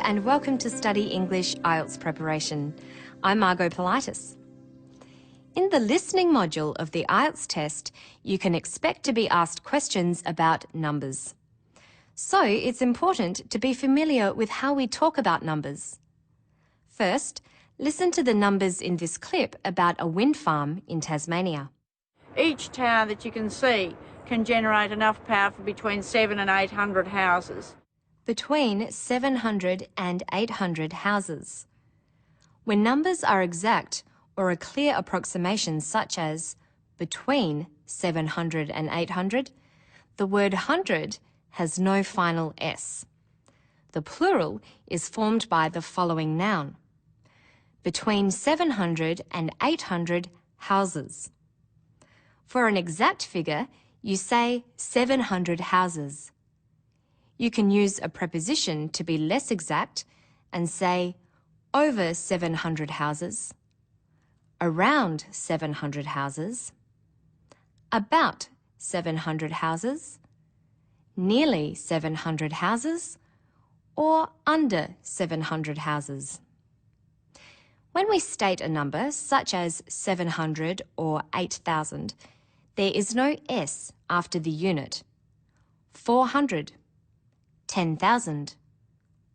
and welcome to Study English IELTS Preparation. I'm Margot Politis. In the listening module of the IELTS test, you can expect to be asked questions about numbers. So it's important to be familiar with how we talk about numbers. First, listen to the numbers in this clip about a wind farm in Tasmania. Each tower that you can see can generate enough power for between 700 and 800 houses. Between 700 and 800 houses. When numbers are exact or a clear approximation such as between 700 and 800, the word hundred has no final S. The plural is formed by the following noun. Between 700 and 800 houses. For an exact figure, you say 700 houses. You can use a preposition to be less exact and say over 700 houses, around 700 houses, about 700 houses, nearly 700 houses, or under 700 houses. When we state a number, such as 700 or 8,000, there is no S after the unit. 400, 10,000,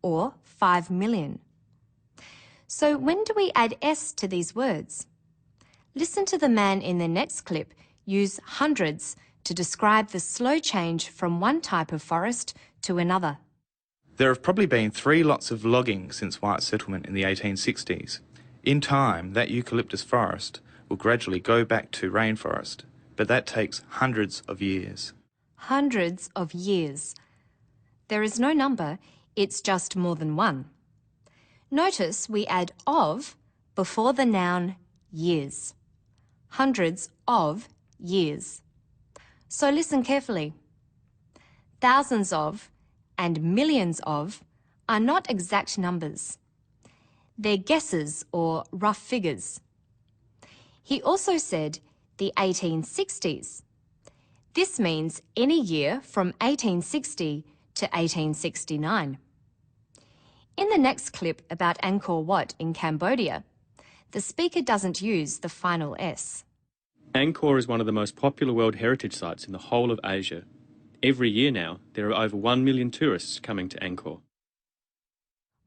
or 5 million. So when do we add S to these words? Listen to the man in the next clip use hundreds to describe the slow change from one type of forest to another. There have probably been 3 lots of logging since white settlement in the 1860s. In time, that eucalyptus forest will gradually go back to rainforest, but that takes hundreds of years. Hundreds of years. There is no number, it's just more than one. Notice we add of before the noun years. Hundreds of years. So listen carefully. Thousands of and millions of are not exact numbers. They're guesses or rough figures. He also said the 1860s. This means any year from 1860 to 1869. In the next clip about Angkor Wat in Cambodia, the speaker doesn't use the final S. Angkor is one of the most popular World Heritage Sites in the whole of Asia. Every year now, there are over 1 million tourists coming to Angkor.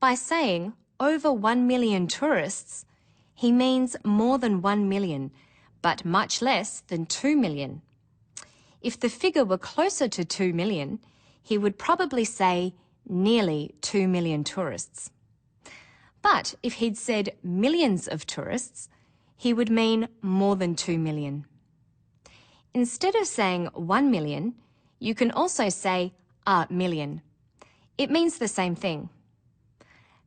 By saying over 1 million tourists, he means more than 1 million, but much less than 2 million. If the figure were closer to 2 million, he would probably say nearly 2 million tourists. But if he'd said millions of tourists, he would mean more than 2 million. Instead of saying 1 million, you can also say a million. It means the same thing.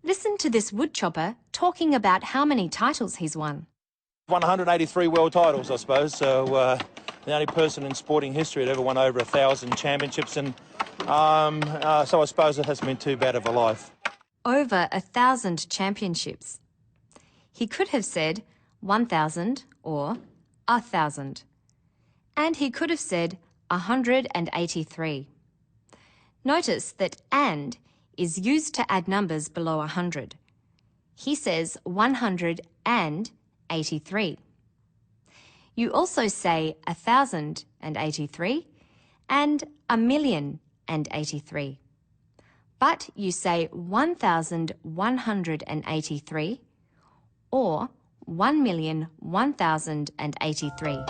Listen to this woodchopper talking about how many titles he's won. 183 world titles, I suppose. So the only person in sporting history that ever won over 1,000 championships, and so I suppose it hasn't been too bad of a life. Over 1,000 championships. He could have said 1,000 or 1,000. And he could have said 183. Notice that and is used to add numbers below 100. He says 183. You also say 1,083 and 1,000,083. But you say 1,183 or 1,001,083.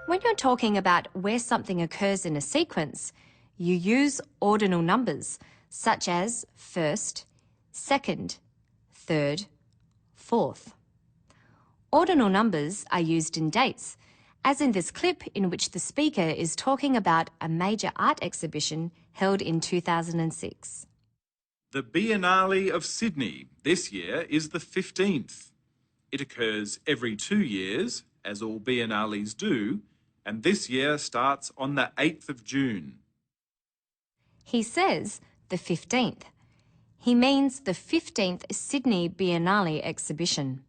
When you're talking about where something occurs in a sequence, you use ordinal numbers such as first, second, third, fourth. Ordinal numbers are used in dates, as in this clip in which the speaker is talking about a major art exhibition held in 2006. The Biennale of Sydney this year is the 15th. It occurs every 2 years, as all biennales do, and this year starts on the 8th of June. He says the 15th. He means the 15th Sydney Biennale exhibition.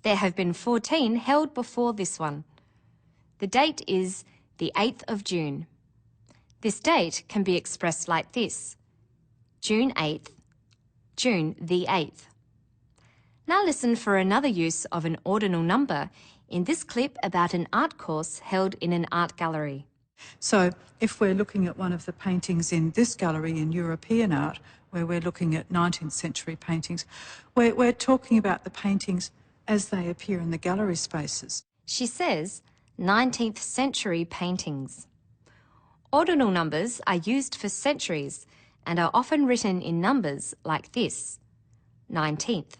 There have been 14 held before this one. The date is the 8th of June. This date can be expressed like this: June 8th, June the 8th. Now listen for another use of an ordinal number in this clip about an art course held in an art gallery. So if we're looking at one of the paintings in this gallery in European art, where we're looking at 19th century paintings, we're talking about the paintings as they appear in the gallery spaces. She says 19th century paintings. Ordinal numbers are used for centuries and are often written in numbers like this: 19th.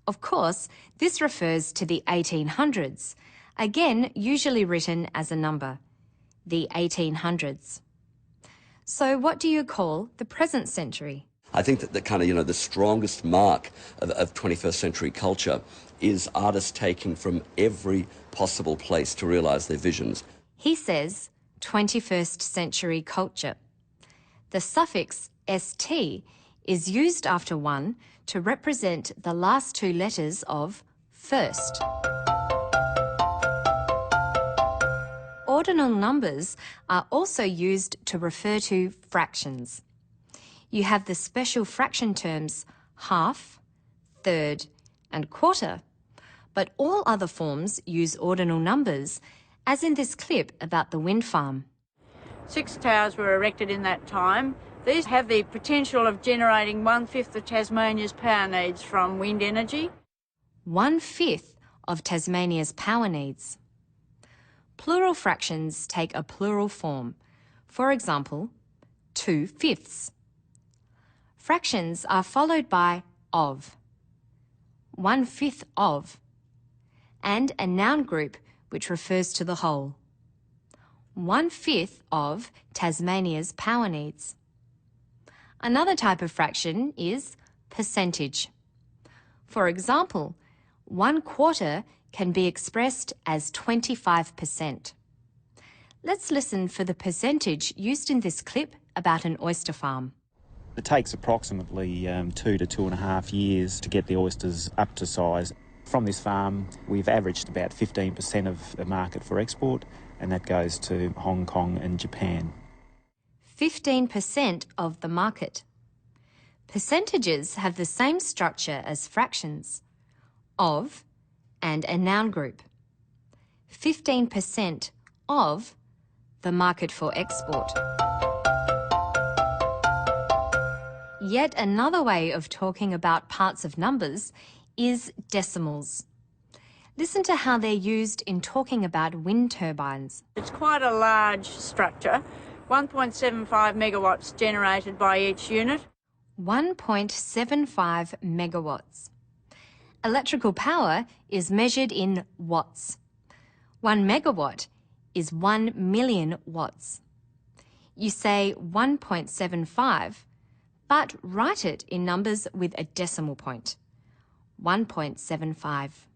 Of course, this refers to the 1800s, again usually written as a number, the 1800s. So what do you call the present century? I think that the kind of, the strongest mark of 21st century culture is artists taking from every possible place to realise their visions. He says 21st century culture. The suffix st is used after one to represent the last two letters of first. Ordinal numbers are also used to refer to fractions. You have the special fraction terms half, third, and quarter, but all other forms use ordinal numbers, as in this clip about the wind farm. 6 towers were erected in that time. These have the potential of generating 1/5 of Tasmania's power needs from wind energy. 1/5 of Tasmania's power needs. Plural fractions take a plural form. For example, 2/5. Fractions are followed by of, 1/5 of, and a noun group which refers to the whole. 1/5 of Tasmania's power needs. Another type of fraction is percentage. For example, 1/4 can be expressed as 25%. Let's listen for the percentage used in this clip about an oyster farm. It takes approximately 2 to 2.5 years to get the oysters up to size. From this farm, we've averaged about 15% of the market for export, and that goes to Hong Kong and Japan. 15% of the market. Percentages have the same structure as fractions, of, and a noun group. 15% of the market for export. Yet another way of talking about parts of numbers is decimals. Listen to how they're used in talking about wind turbines. It's quite a large structure, 1.75 megawatts generated by each unit. 1.75 megawatts. Electrical power is measured in watts. 1 megawatt is 1 million watts. You say 1.75, but write it in numbers with a decimal point. 1.75.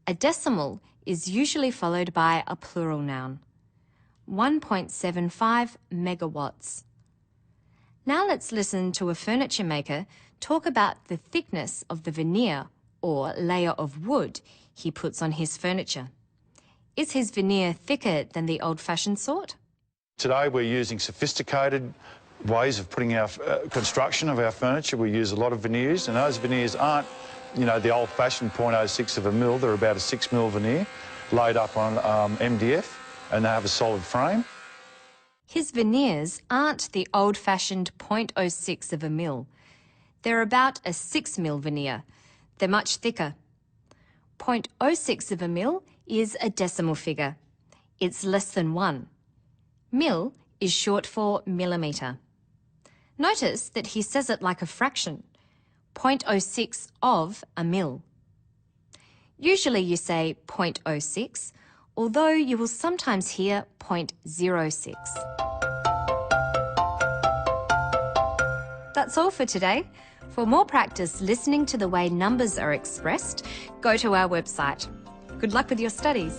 A decimal is usually followed by a plural noun. 1.75 megawatts. Now let's listen to a furniture maker talk about the thickness of the veneer or layer of wood he puts on his furniture. Is his veneer thicker than the old-fashioned sort? Today we're using sophisticated ways of putting our construction of our furniture. We use a lot of veneers, and those veneers aren't, the old-fashioned 0.06 of a mil. They're about a 6 mil veneer laid up on MDF, and they have a solid frame. His veneers aren't the old-fashioned 0.06 of a mil. They're about a 6 mil veneer. They're much thicker. 0.06 of a mil is a decimal figure. It's less than 1. Mil is short for millimetre. Notice that he says it like a fraction. 0.06 of a mil. Usually you say 0.06, although you will sometimes hear 0.06. That's all for today. For more practice listening to the way numbers are expressed, go to our website. Good luck with your studies.